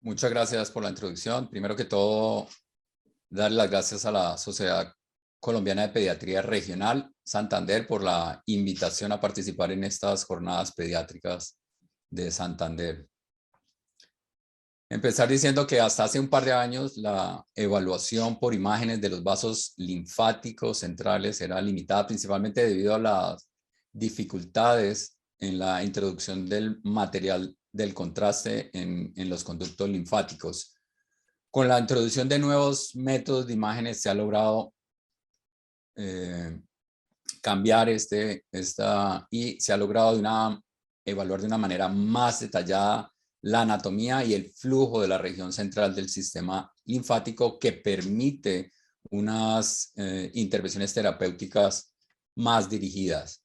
Muchas gracias por la introducción. Primero que todo, darle las gracias a la Sociedad Colombiana de Pediatría Regional Santander por la invitación a participar en estas jornadas pediátricas de Santander. Empezar diciendo que hasta hace un par de años la evaluación por imágenes de los vasos linfáticos centrales era limitada principalmente debido a las dificultades en la introducción del material del contraste en los conductos linfáticos. Con la introducción de nuevos métodos de imágenes se ha logrado cambiar y se ha logrado evaluar de una manera más detallada la anatomía y el flujo de la región central del sistema linfático, que permite unas intervenciones terapéuticas más dirigidas.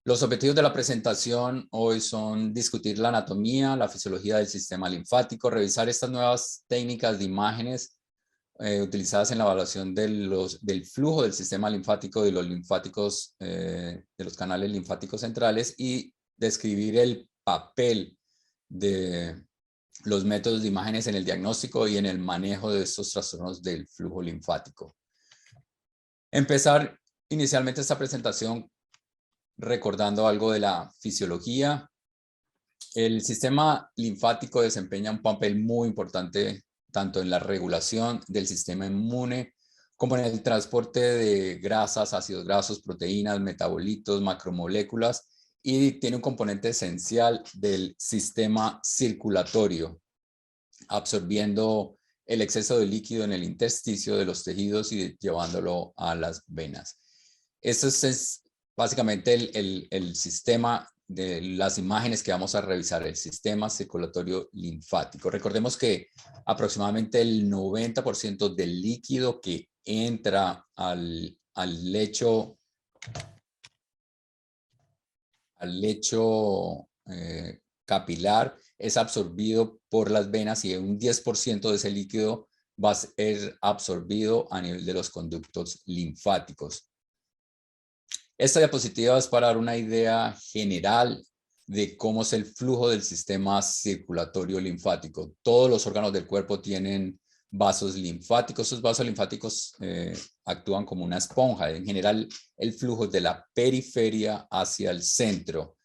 Los objetivos de la presentación hoy son discutir la anatomía, la fisiología del sistema linfático, revisar estas nuevas técnicas de imágenes utilizadas en la evaluación del flujo del sistema linfático, de los linfáticos, de los canales linfáticos centrales, y describir el papel de los métodos de imágenes en el diagnóstico y en el manejo de estos trastornos del flujo linfático. Empezar inicialmente esta presentación recordando algo de la fisiología. El sistema linfático desempeña un papel muy importante tanto en la regulación del sistema inmune como en el transporte de grasas, ácidos grasos, proteínas, metabolitos, macromoléculas, y tiene un componente esencial del sistema circulatorio, absorbiendo el exceso de líquido en el intersticio de los tejidos y llevándolo a las venas. Esto es básicamente el sistema de las imágenes que vamos a revisar, el sistema circulatorio linfático. Recordemos que aproximadamente el 90% del líquido que entra al lecho capilar es absorbido por las venas, y un 10% de ese líquido va a ser absorbido a nivel de los conductos linfáticos. Esta diapositiva es para dar una idea general de cómo es el flujo del sistema circulatorio linfático. Todos los órganos del cuerpo tienen vasos linfáticos. Esos vasos linfáticos actúan como una esponja. En general, el flujo es de la periferia hacia el centro.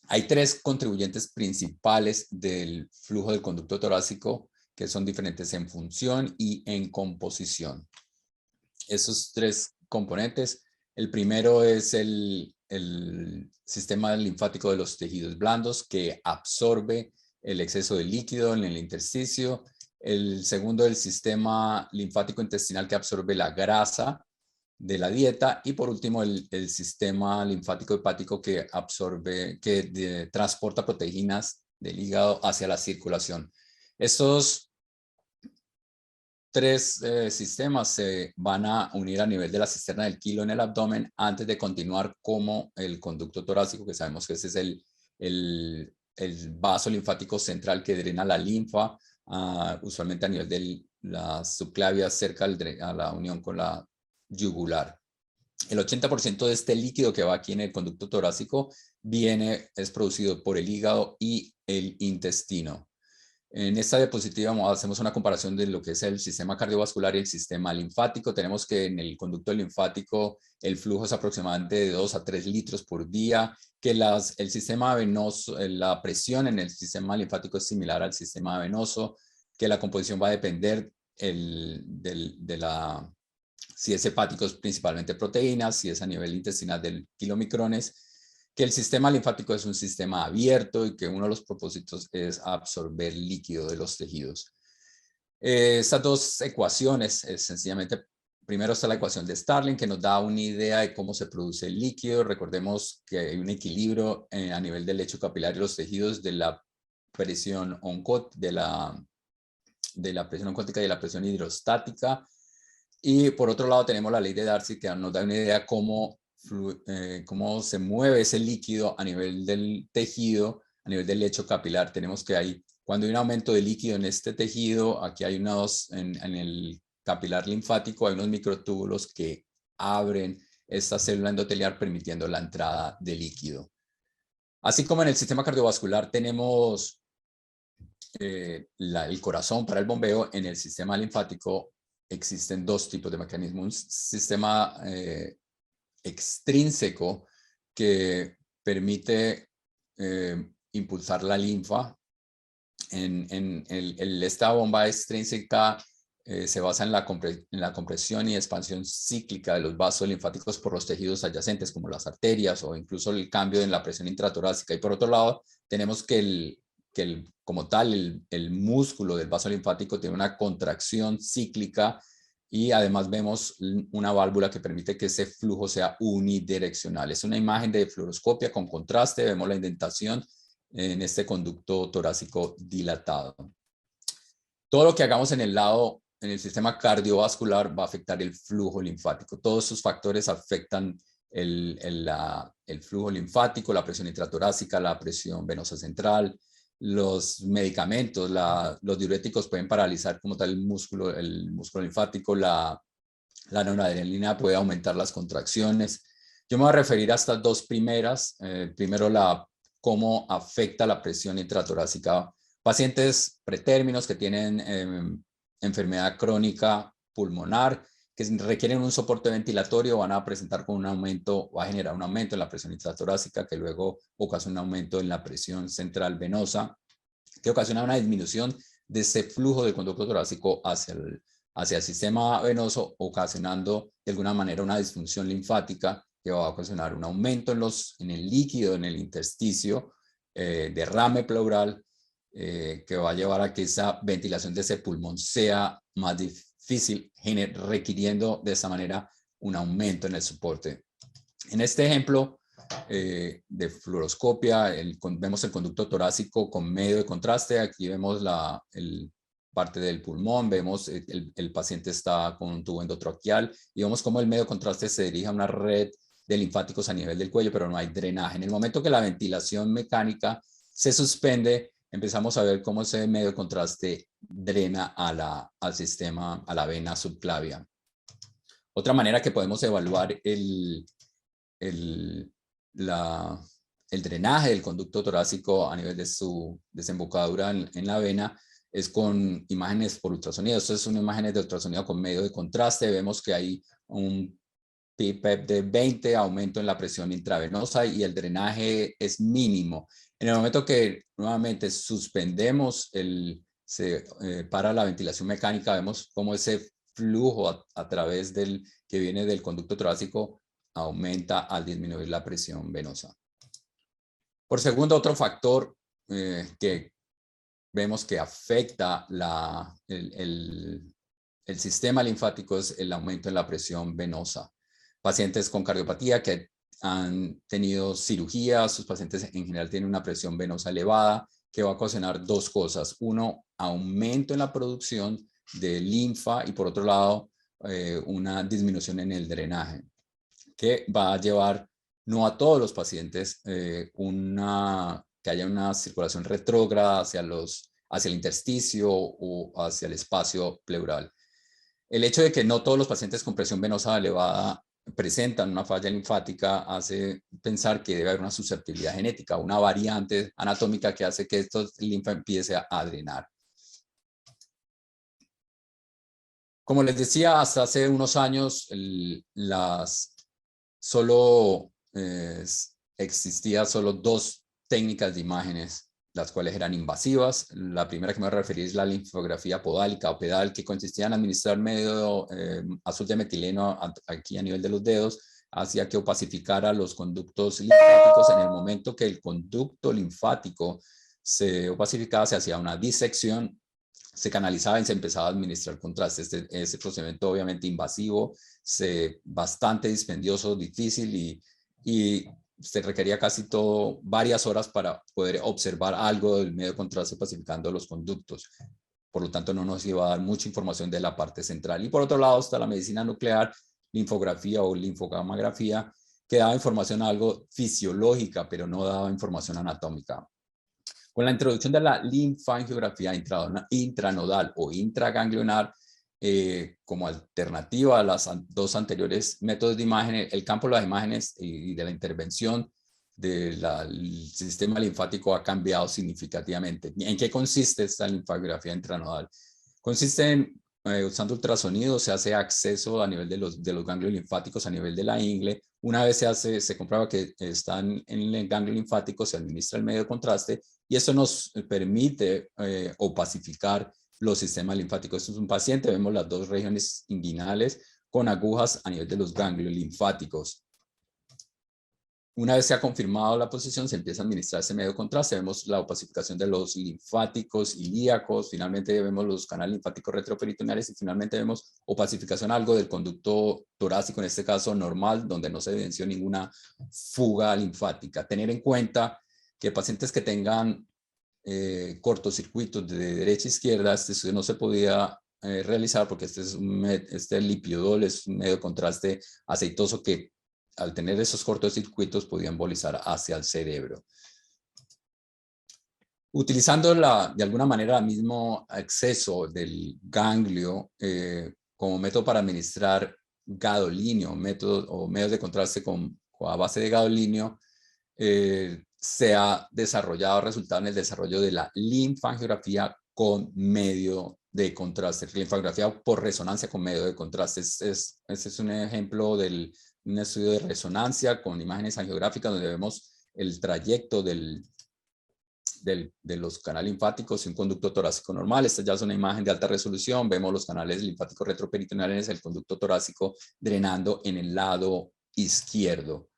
Hay tres contribuyentes principales del flujo del conducto torácico que son diferentes en función y en composición. Esos tres componentes. El primero es el sistema linfático de los tejidos blandos, que absorbe el exceso de líquido en el intersticio. El segundo, el sistema linfático intestinal, que absorbe la grasa de la dieta. Y por último, el sistema linfático hepático, que transporta proteínas del hígado hacia la circulación. Estos tres sistemas se van a unir a nivel de la cisterna del quilo en el abdomen antes de continuar como el conducto torácico, que sabemos que ese es el vaso linfático central que drena la linfa, usualmente a nivel de las subclavias, cerca a la unión con la yugular. El 80% de este líquido que va aquí en el conducto torácico es producido por el hígado y el intestino. En esta diapositiva hacemos una comparación de lo que es el sistema cardiovascular y el sistema linfático. Tenemos que en el conducto linfático el flujo es aproximadamente de 2 a 3 litros por día, que el sistema venoso, la presión en el sistema linfático es similar al sistema venoso, que la composición va a depender si es hepático es principalmente proteínas, si es a nivel intestinal del kilomicrones, que el sistema linfático es un sistema abierto y que uno de los propósitos es absorber líquido de los tejidos. Estas dos ecuaciones, sencillamente, primero está la ecuación de Starling, que nos da una idea de cómo se produce el líquido. Recordemos que hay un equilibrio a nivel del lecho capilar y los tejidos de la presión presión oncótica y de la presión hidrostática. Y por otro lado tenemos la ley de Darcy, que nos da una idea de cómo se mueve ese líquido a nivel del tejido, a nivel del lecho capilar. Tenemos que cuando hay un aumento de líquido en este tejido, aquí hay en el capilar linfático, hay unos microtúbulos que abren esta célula endotelial permitiendo la entrada de líquido. Así como en el sistema cardiovascular tenemos el corazón para el bombeo, en el sistema linfático existen dos tipos de mecanismos. Un sistema extrínseco que permite impulsar la linfa. Esta bomba extrínseca se basa en la compresión y expansión cíclica de los vasos linfáticos por los tejidos adyacentes, como las arterias o incluso el cambio en la presión intratorácica. Y por otro lado, tenemos que como tal, el músculo del vaso linfático tiene una contracción cíclica y además vemos una válvula que permite que ese flujo sea unidireccional. Es una imagen de fluoroscopia con contraste, vemos la indentación en este conducto torácico dilatado. Todo lo que hagamos en el sistema cardiovascular va a afectar el flujo linfático. Todos esos factores afectan el flujo linfático, la presión intratorácica, la presión venosa central. Los medicamentos, los diuréticos pueden paralizar como tal el músculo linfático. La noradrenalina puede aumentar las contracciones. Yo me voy a referir a estas dos primeras. Primero, cómo afecta la presión intratorácica. Pacientes pretérminos que tienen enfermedad crónica pulmonar, que requieren un soporte ventilatorio, van a presentar con va a generar un aumento en la presión intratorácica, que luego ocasiona un aumento en la presión central venosa, que ocasiona una disminución de ese flujo del conducto torácico hacia el sistema venoso, ocasionando de alguna manera una disfunción linfática que va a ocasionar un aumento en el líquido, en el intersticio, derrame pleural, que va a llevar a que esa ventilación de ese pulmón sea más difícil, requiriendo de esa manera un aumento en el soporte. En este ejemplo de fluoroscopia, vemos el conducto torácico con medio de contraste. Aquí vemos parte del pulmón, vemos el paciente está con un tubo endotraqueal y vemos cómo el medio de contraste se dirige a una red de linfáticos a nivel del cuello, pero no hay drenaje. En el momento que la ventilación mecánica se suspende, empezamos a ver cómo ese medio de contraste drena al sistema, a la vena subclavia. Otra manera que podemos evaluar el drenaje del conducto torácico a nivel de su desembocadura en la vena es con imágenes por ultrasonido. Estas son imágenes de ultrasonido con medio de contraste. Vemos que hay un PPEP de 20, aumento en la presión intravenosa y el drenaje es mínimo. En el momento que nuevamente suspendemos, para la ventilación mecánica, vemos cómo ese flujo a través que viene del conducto torácico aumenta al disminuir la presión venosa. Por segundo, otro factor que vemos que afecta el sistema linfático es el aumento en la presión venosa. Pacientes con cardiopatía que han tenido cirugía, sus pacientes en general tienen una presión venosa elevada, que va a ocasionar dos cosas. Uno, aumento en la producción de linfa y por otro lado, una disminución en el drenaje, que va a llevar no a todos los pacientes que haya una circulación retrógrada hacia el intersticio o hacia el espacio pleural. El hecho de que no todos los pacientes con presión venosa elevada presentan una falla linfática hace pensar que debe haber una susceptibilidad genética, una variante anatómica que hace que esta linfa empiece a drenar. Como les decía, hasta hace unos años existía solo dos técnicas de imágenes, las cuales eran invasivas. La primera que me voy a referir es la linfografía podálica o pedal, que consistía en administrar medio azul de metileno aquí a nivel de los dedos, hacía que opacificara los conductos linfáticos. En el momento que el conducto linfático se opacificaba, se hacía una disección, se canalizaba y se empezaba a administrar contraste. Ese procedimiento obviamente invasivo, bastante dispendioso, difícil y se requería casi varias horas para poder observar algo del medio de contraste pacificando los conductos. Por lo tanto, no nos iba a dar mucha información de la parte central. Y por otro lado está la medicina nuclear, linfografía o linfogamografía, que daba información algo fisiológica, pero no daba información anatómica. Con la introducción de la linfangiografía intranodal o intraganglionar, como alternativa a las dos anteriores métodos de imagen, el campo de las imágenes y de la intervención del sistema linfático ha cambiado significativamente. ¿En qué consiste esta linfografía intranodal? Consiste en, usando ultrasonido, se hace acceso a nivel de los ganglios linfáticos a nivel de la ingle. Una vez se comprueba que están en el ganglio linfático, se administra el medio de contraste y esto nos permite opacificar los sistemas linfáticos. Esto es un paciente, vemos las dos regiones inguinales con agujas a nivel de los ganglios linfáticos. Una vez se ha confirmado la posición, se empieza a administrar ese medio de contraste. Vemos la opacificación de los linfáticos ilíacos, finalmente vemos los canales linfáticos retroperitoneales y finalmente vemos opacificación algo del conducto torácico, en este caso normal, donde no se evidenció ninguna fuga linfática. Tener en cuenta que pacientes que tengan cortocircuitos de derecha a izquierda, este estudio no se podía realizar porque este lipidol es un medio de contraste aceitoso que al tener esos cortocircuitos podía embolizar hacia el cerebro. Utilizando de alguna manera el mismo acceso del ganglio como método para administrar gadolinio, medios de contraste a base de gadolinio, se ha desarrollado, resultado en el desarrollo de la linfangiografía con medio de contraste, linfangiografía por resonancia con medio de contraste. Este es un ejemplo de un estudio de resonancia con imágenes angiográficas donde vemos el trayecto de los canales linfáticos y un conducto torácico normal. Esta ya es una imagen de alta resolución. Vemos los canales linfáticos retroperitoneales, el conducto torácico drenando en el lado izquierdo.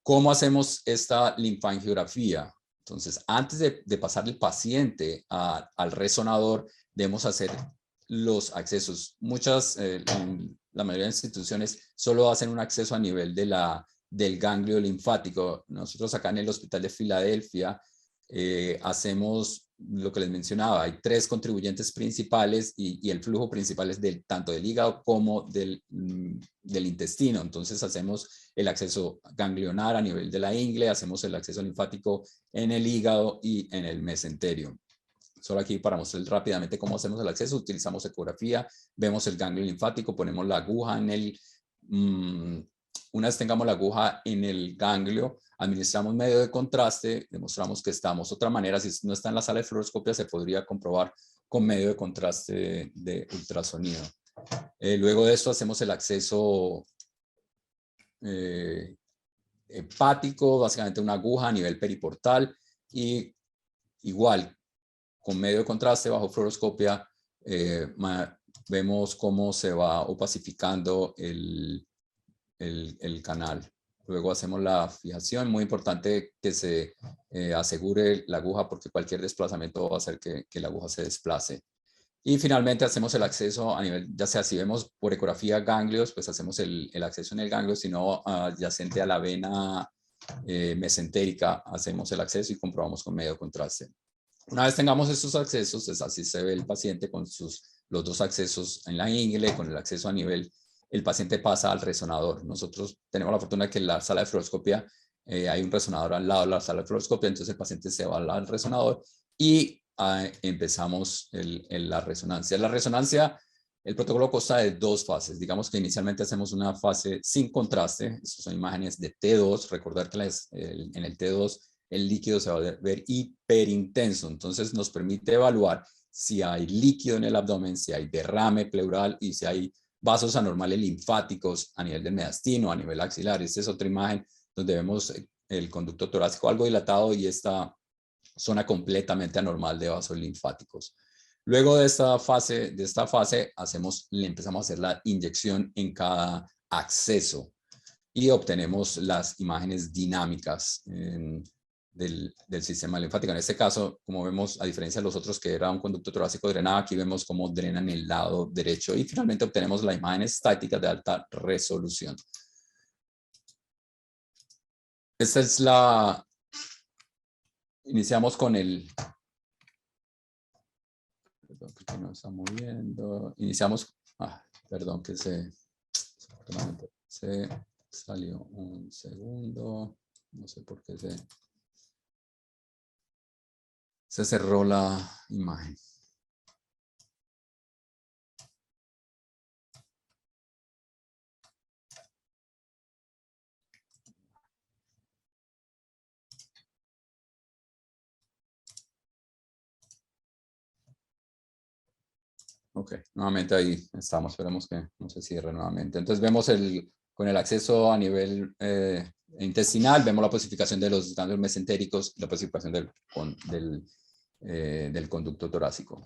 ¿Cómo hacemos esta linfangiografía? Entonces, antes de pasar el paciente al resonador, debemos hacer los accesos. La mayoría de instituciones solo hacen un acceso a nivel del ganglio linfático. Nosotros acá en el Hospital de Filadelfia hacemos lo que les mencionaba. Hay 3 contribuyentes principales y el flujo principal es tanto del hígado como del intestino. Entonces hacemos el acceso ganglionar a nivel de la ingle, hacemos el acceso linfático en el hígado y en el mesenterio. Solo aquí para mostrar rápidamente cómo hacemos el acceso, utilizamos ecografía, vemos el ganglio linfático, ponemos la aguja en el... una vez tengamos la aguja en el ganglio, administramos medio de contraste, demostramos que estamos. Otra manera, si no está en la sala de fluoroscopia, se podría comprobar con medio de contraste de ultrasonido. Luego de esto hacemos el acceso hepático, básicamente una aguja a nivel periportal y igual con medio de contraste bajo fluoroscopia vemos cómo se va opacificando el canal. Luego hacemos la fijación, muy importante que se asegure la aguja porque cualquier desplazamiento va a hacer que la aguja se desplace. Y finalmente hacemos el acceso a nivel, ya sea si vemos por ecografía ganglios, pues hacemos el acceso en el ganglio, si no adyacente a la vena mesentérica, hacemos el acceso y comprobamos con medio contraste. Una vez tengamos estos accesos, es así se ve el paciente con los 2 accesos en la ingle, con el acceso a nivel, el paciente pasa al resonador. Nosotros tenemos la fortuna de que en la sala de fluoroscopia hay un resonador al lado de la sala de fluoroscopia, entonces el paciente se va al resonador y empezamos la resonancia. La resonancia, el protocolo consta de 2 fases. Digamos que inicialmente hacemos una fase sin contraste. Estas son imágenes de T2. Recordar que en el T2 el líquido se va a ver hiperintenso. Entonces nos permite evaluar si hay líquido en el abdomen, si hay derrame pleural y si hay vasos anormales linfáticos a nivel del mediastino, a nivel axilar. Esta es otra imagen donde vemos el conducto torácico algo dilatado y esta zona completamente anormal de vasos linfáticos. Luego de esta fase empezamos a hacer la inyección en cada acceso y obtenemos las imágenes dinámicas del sistema linfático. En este caso, como vemos, a diferencia de los otros que era un conducto torácico drenado, aquí vemos cómo drenan el lado derecho y finalmente obtenemos la imagen estática de alta resolución. Esta es iniciamos con perdón, que no está moviendo. Iniciamos, perdón que se salió un segundo, no sé por qué se cerró la imagen. Ok, nuevamente ahí estamos, esperemos que no se cierre nuevamente. Entonces vemos con el acceso a nivel intestinal, vemos la pacificación de los ganglios mesentéricos y la pacificación del conducto torácico.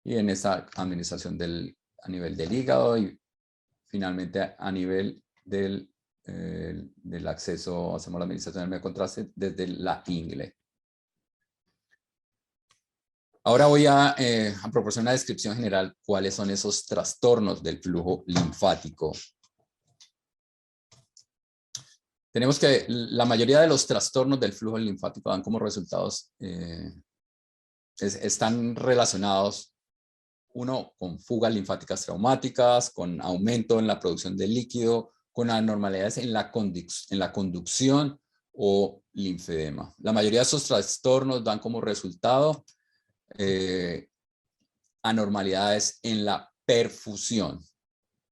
Y en esta administración a nivel del hígado y finalmente a nivel del acceso, hacemos la administración del medio contraste desde la ingle. Ahora voy a proporcionar una descripción general cuáles son esos trastornos del flujo linfático. Tenemos que la mayoría de los trastornos del flujo linfático dan como resultados, están relacionados, uno, con fugas linfáticas traumáticas, con aumento en la producción de líquido, con anormalidades en la conducción o linfedema. La mayoría de estos trastornos dan como resultado anormalidades en la perfusión.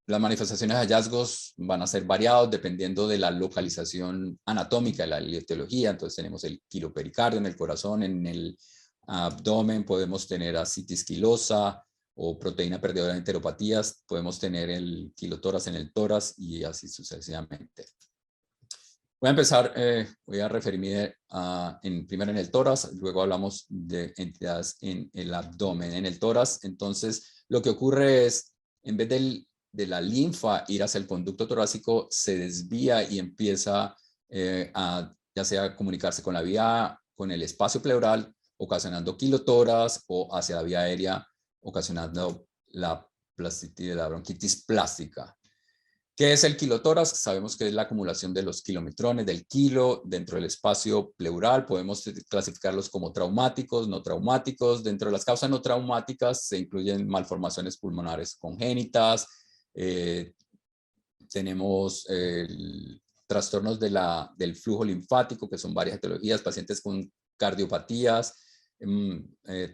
Las manifestaciones de hallazgos van a ser variados dependiendo de la localización anatómica de la etiología. Entonces tenemos el quilopericardio en el corazón, en el abdomen podemos tener ascitis quilosa o proteína perdedora de enteropatías, podemos tener el quilotórax en el tórax y así sucesivamente. Voy a empezar, voy a referirme primero en el tórax, luego hablamos de entidades en el abdomen. En el tórax, entonces, lo que ocurre es, en vez de la linfa ir hacia el conducto torácico, se desvía y empieza ya sea comunicarse con la vía, con el espacio pleural, ocasionando quilotórax, o hacia la vía aérea, ocasionando la bronquitis plástica. ¿Qué es el quilotórax? Sabemos que es la acumulación de los kilometrones del kilo dentro del espacio pleural. Podemos clasificarlos como traumáticos, no traumáticos. Dentro de las causas no traumáticas se incluyen malformaciones pulmonares congénitas. Tenemos trastornos del flujo linfático, que son varias etiologías, pacientes con cardiopatías,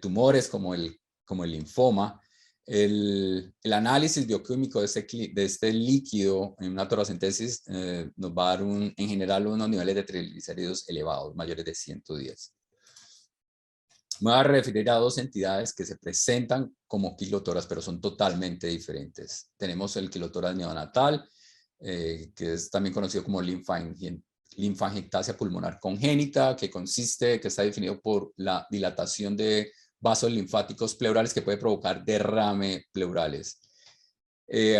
tumores como el linfoma. El análisis bioquímico de este líquido en una toracentesis nos va a dar en general unos niveles de triglicéridos elevados, mayores de 110. Me voy a referir a dos entidades que se presentan como quilotórax, pero son totalmente diferentes. Tenemos el quilotórax neonatal, que es también conocido como linfangiectasia pulmonar congénita, que está definido por la dilatación de vasos linfáticos pleurales que puede provocar derrame pleurales.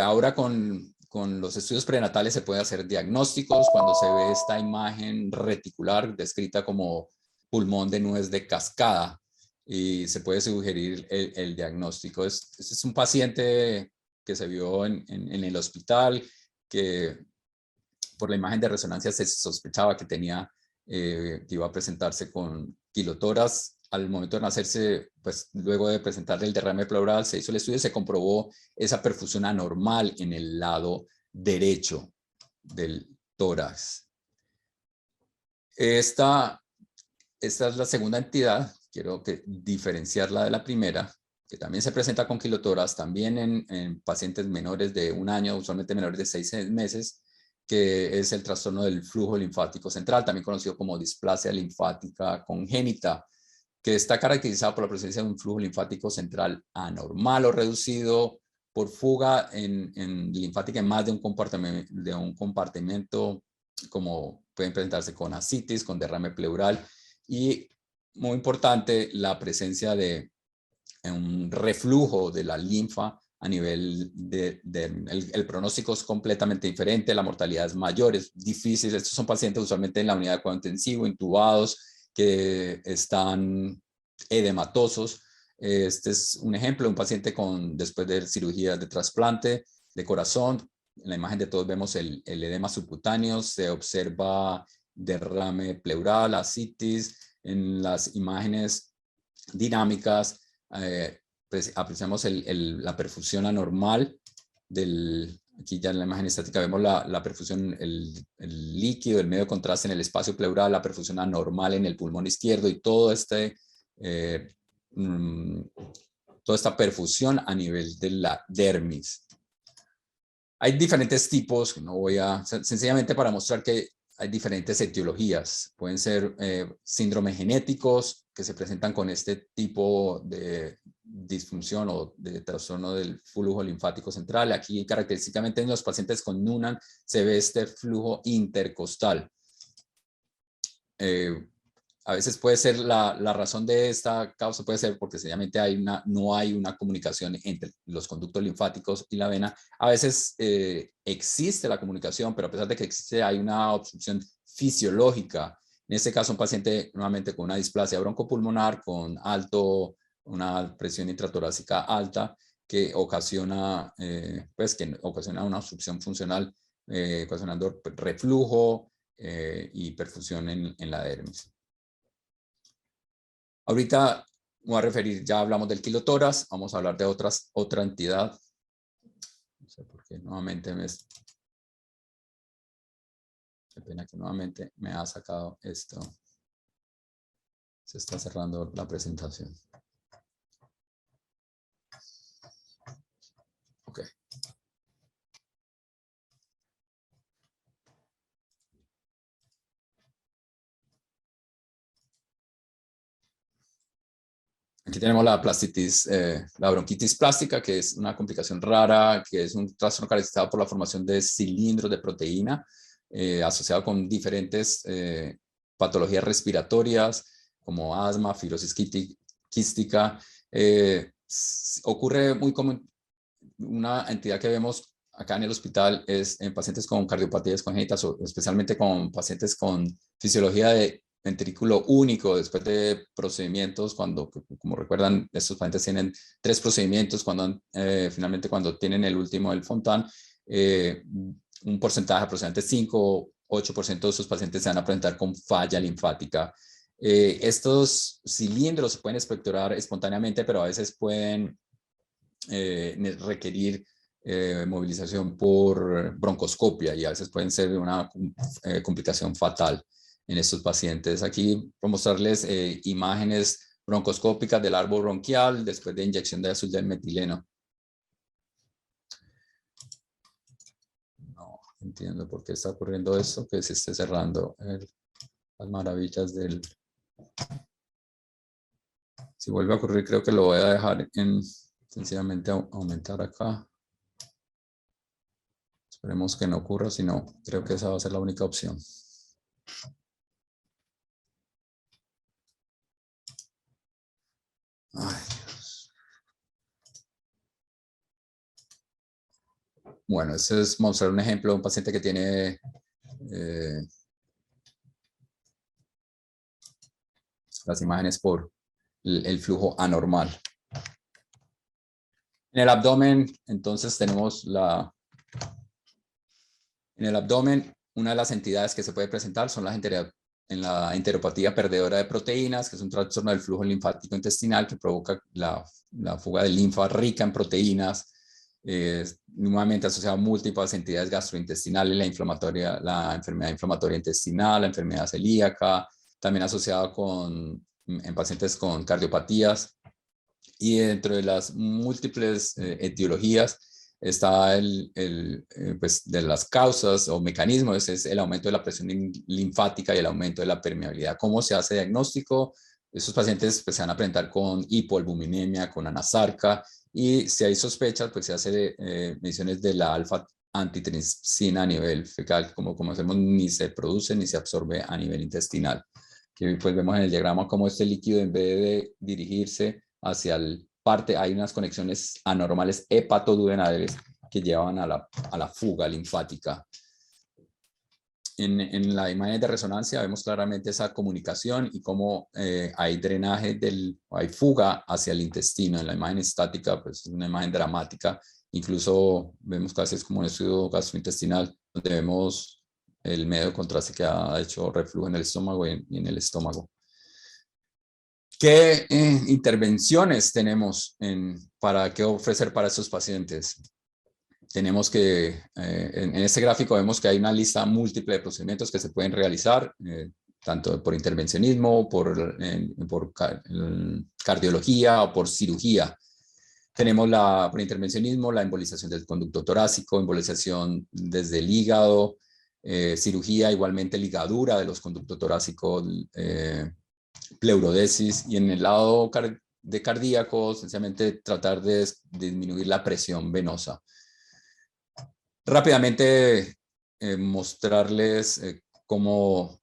Ahora con los estudios prenatales se pueden hacer diagnósticos cuando se ve esta imagen reticular descrita como pulmón de nuez de cascada y se puede sugerir el diagnóstico. Este es un paciente que se vio en el hospital que por la imagen de resonancia se sospechaba que que iba a presentarse con quilotórax. Al momento de nacerse, pues luego de presentar el derrame pleural, se hizo el estudio y se comprobó esa perfusión anormal en el lado derecho del tórax. Esta es la segunda entidad, quiero diferenciarla de la primera, que también se presenta con quilotórax, también en pacientes menores de 1 año, usualmente menores de 6 meses, que es el trastorno del flujo linfático central, también conocido como displasia linfática congénita, que está caracterizado por la presencia de un flujo linfático central anormal o reducido por fuga linfática en más de un compartimento, como pueden presentarse con ascitis, con derrame pleural y, muy importante, la presencia de un reflujo de la linfa a nivel el pronóstico es completamente diferente, la mortalidad es mayor, es difícil. Estos son pacientes usualmente en la unidad de cuidado intensivo, intubados, que están edematosos. Este es un ejemplo de un paciente después de cirugía de trasplante de corazón. En la imagen de todos vemos el edema subcutáneo, se observa derrame pleural, ascitis. En las imágenes dinámicas pues apreciamos la perfusión anormal aquí ya en la imagen estática vemos la perfusión, el líquido, el medio contraste en el espacio pleural, la perfusión anormal en el pulmón izquierdo y toda esta perfusión a nivel de la dermis. Hay diferentes tipos, no sencillamente para mostrar que hay diferentes etiologías. Pueden ser síndromes genéticos que se presentan con este tipo de disfunción o de trastorno del flujo linfático central. Aquí característicamente en los pacientes con Noonan se ve este flujo intercostal. A veces puede ser la razón de esta causa puede ser porque sencillamente no hay una comunicación entre los conductos linfáticos y la vena. A veces existe la comunicación, pero a pesar de que existe, hay una obstrucción fisiológica. En este caso, un paciente nuevamente con una displasia broncopulmonar, con una presión intratorácica alta, que ocasiona una obstrucción funcional, ocasionando reflujo y perfusión en la dermis. Ahorita voy a referir, ya hablamos del quilotórax, vamos a hablar de otra entidad. No sé por qué nuevamente qué pena que nuevamente me ha sacado esto. Se está cerrando la presentación. Ok. Aquí tenemos la plastitis, la bronquitis plástica, que es una complicación rara, que es un trastorno caracterizado por la formación de cilindros de proteína asociado con diferentes patologías respiratorias como asma, fibrosis quística. Ocurre muy común. Una entidad que vemos acá en el hospital es en pacientes con cardiopatías congénitas, o especialmente con pacientes con fisiología de ventrículo único después de procedimientos, como recuerdan, estos pacientes tienen 3 procedimientos, finalmente cuando tienen el último, el Fontan, un porcentaje aproximadamente 5-8% de esos pacientes se van a presentar con falla linfática. Estos cilindros se pueden expectorar espontáneamente, pero a veces pueden requerir movilización por broncoscopia y a veces pueden ser una complicación fatal en estos pacientes. Aquí voy a mostrarles imágenes broncoscópicas del árbol bronquial después de inyección de azul del metileno. No entiendo por qué está ocurriendo esto, que se esté cerrando las maravillas del... Si vuelve a ocurrir, creo que lo voy a dejar sencillamente aumentar acá. Esperemos que no ocurra, si no, creo que esa va a ser la única opción. Ay, Dios. Bueno, este es mostrar un ejemplo de un paciente que tiene las imágenes por el flujo anormal. En el abdomen, entonces tenemos en el abdomen, una de las entidades que se puede presentar son en la enteropatía perdedora de proteínas, que es un trastorno del flujo linfático intestinal que provoca la fuga de linfa rica en proteínas, nuevamente asociado a múltiples entidades gastrointestinales, la enfermedad inflamatoria intestinal, la enfermedad celíaca, también asociado en pacientes con cardiopatías. Y dentro de las múltiples etiologías está pues de las causas o mecanismos, es el aumento de la presión linfática y el aumento de la permeabilidad. ¿Cómo se hace diagnóstico? Estos pacientes pues, se van a presentar con hipoalbuminemia, con anasarca, y si hay sospechas, pues se hace mediciones de la alfa-antitripsina a nivel fecal, como conocemos, ni se produce ni se absorbe a nivel intestinal. Que pues vemos en el diagrama cómo este líquido, en vez de dirigirse hacia hay unas conexiones anormales hepatoduodenales que llevan a la fuga linfática. En la imagen de resonancia vemos claramente esa comunicación y cómo hay drenaje, hay fuga hacia el intestino. En la imagen estática, pues es una imagen dramática. Incluso vemos casi es como un estudio gastrointestinal, donde vemos el medio de contraste que ha hecho reflujo en el estómago y en el estómago. ¿Qué intervenciones tenemos qué ofrecer para estos pacientes? Tenemos que, en este gráfico vemos que hay una lista múltiple de procedimientos que se pueden realizar, tanto por intervencionismo, por cardiología o por cirugía. Tenemos por intervencionismo la embolización del conducto torácico, embolización desde el hígado, cirugía igualmente ligadura de los conductos torácicos, pleurodesis, y en el lado de cardíaco, sencillamente tratar de disminuir la presión venosa. Rápidamente mostrarles como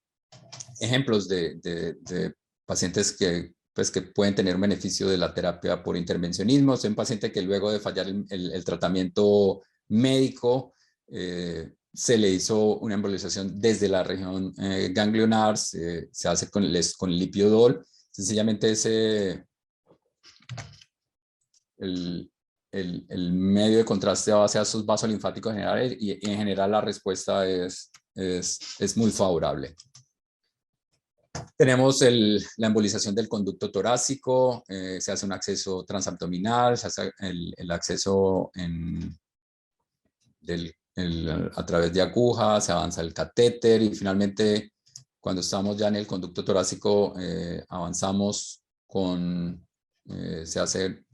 ejemplos de pacientes que, pues, que pueden tener un beneficio de la terapia por intervencionismo. Es un paciente que luego de fallar el tratamiento médico, se le hizo una embolización desde la región ganglionar, se hace con lipiodol. Sencillamente el medio de contraste va hacia sus vasos linfáticos generales y en general la respuesta es muy favorable. Tenemos la embolización del conducto torácico, se hace un acceso transabdominal, se hace el acceso a través de agujas, se avanza el catéter y finalmente cuando estamos ya en el conducto torácico avanzamos se hace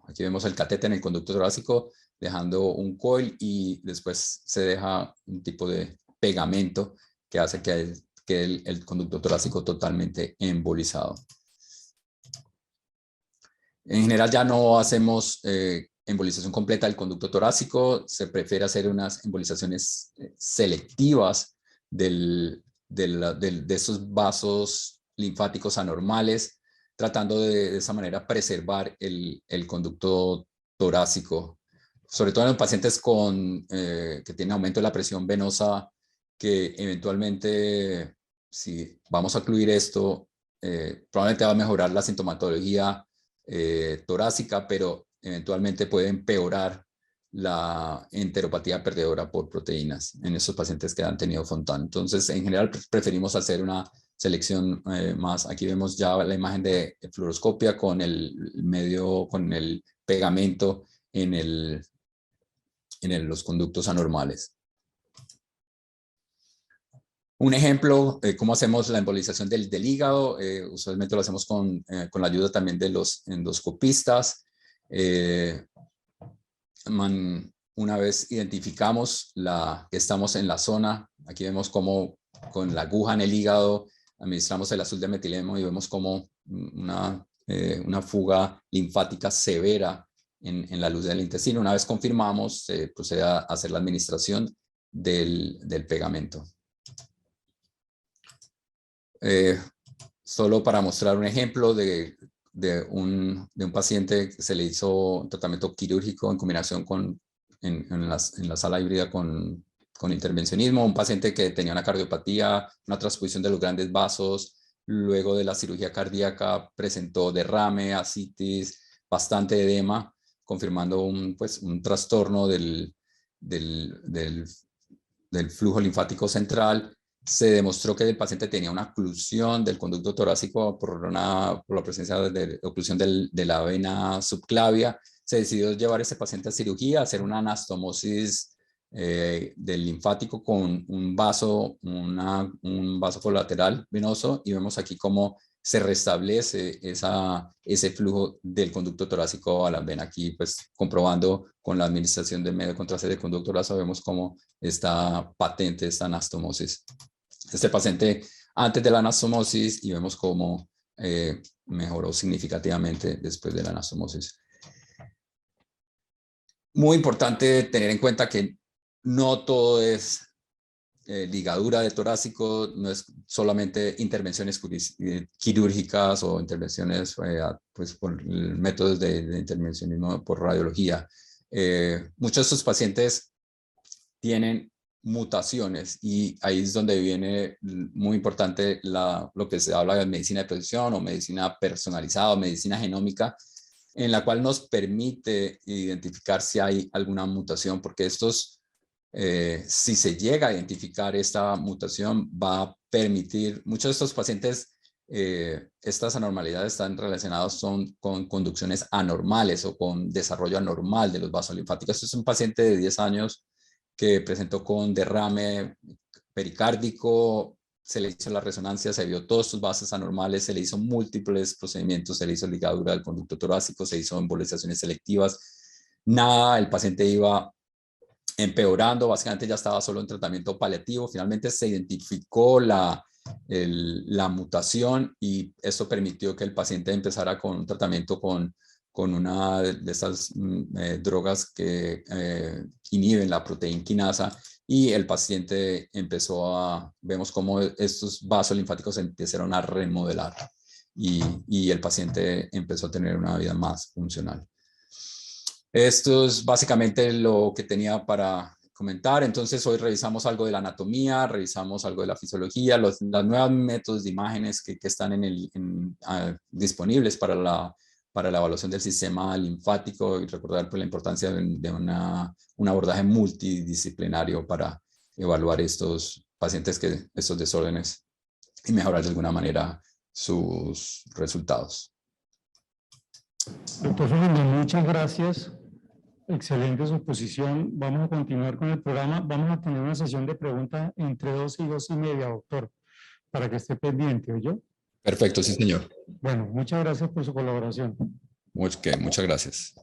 aquí vemos el catéter en el conducto torácico dejando un coil y después se deja un tipo de pegamento que hace que el conducto torácico totalmente embolizado. En general ya no hacemos embolización completa del conducto torácico, se prefiere hacer unas embolizaciones selectivas de esos vasos linfáticos anormales, tratando de esa manera preservar el conducto torácico, sobre todo en los pacientes que tienen aumento de la presión venosa, que eventualmente, si vamos a incluir esto, probablemente va a mejorar la sintomatología torácica, pero eventualmente puede empeorar la enteropatía perdedora por proteínas en esos pacientes que han tenido Fontan. Entonces, en general, preferimos hacer una selección más. Aquí vemos ya la imagen de fluoroscopia con con el pegamento en los conductos anormales. Un ejemplo, cómo hacemos la embolización del hígado, usualmente lo hacemos con la ayuda también de los endoscopistas. Una vez identificamos que estamos en la zona, aquí vemos cómo con la aguja en el hígado administramos el azul de metileno y vemos como una fuga linfática severa en la luz del intestino. Una vez confirmamos, se procede a hacer la administración del pegamento. Solo para mostrar un ejemplo de un paciente que se le hizo un tratamiento quirúrgico en combinación en la sala híbrida con intervencionismo, un paciente que tenía una cardiopatía, una transposición de los grandes vasos, luego de la cirugía cardíaca presentó derrame, ascitis, bastante edema, confirmando un trastorno del flujo linfático central. Se demostró que el paciente tenía una oclusión del conducto torácico por la presencia de oclusión de la vena subclavia. Se decidió llevar a ese paciente a cirugía, hacer una anastomosis del linfático con un vaso colateral venoso y vemos aquí cómo se restablece ese flujo del conducto torácico a la vena. Aquí, pues, comprobando con la administración del medio de contraste del conducto torácico, vemos cómo está patente esta anastomosis. Este paciente antes de la anastomosis y vemos cómo mejoró significativamente después de la anastomosis. Muy importante tener en cuenta que no todo es ligadura de torácico, no es solamente intervenciones quirúrgicas o intervenciones pues por métodos de intervencionismo por radiología. Muchos de estos pacientes tienen mutaciones y ahí es donde viene muy importante lo que se habla de medicina de precisión o medicina personalizada o medicina genómica, en la cual nos permite identificar si hay alguna mutación, porque si se llega a identificar esta mutación, va a permitir, muchos de estos pacientes, estas anormalidades están relacionadas con conducciones anormales o con desarrollo anormal de los vasos linfáticos. Este es un paciente de 10 años que presentó con derrame pericárdico, se le hizo la resonancia, se vio todos sus vasos anormales, se le hizo múltiples procedimientos, se le hizo ligadura del conducto torácico, se hizo embolizaciones selectivas, nada, el paciente iba empeorando, básicamente ya estaba solo en tratamiento paliativo. Finalmente se identificó la la mutación, y esto permitió que el paciente empezara con un tratamiento con una de estas drogas que inhiben la proteína quinasa, y el paciente vemos cómo estos vasos linfáticos empezaron a remodelar y el paciente empezó a tener una vida más funcional. Esto es básicamente lo que tenía para comentar. Entonces hoy revisamos algo de la anatomía, revisamos algo de la fisiología, los nuevos métodos de imágenes que están disponibles para la evaluación del sistema linfático, y recordar pues, la importancia de un abordaje multidisciplinario para evaluar estos pacientes, estos desórdenes, y mejorar de alguna manera sus resultados. Doctor Fernando, muchas gracias. Excelente su exposición. Vamos a continuar con el programa. Vamos a tener una sesión de preguntas entre 2 y 2:30, doctor, para que esté pendiente, ¿oyó? Perfecto, sí, señor. Bueno, muchas gracias por su colaboración. Muchas gracias.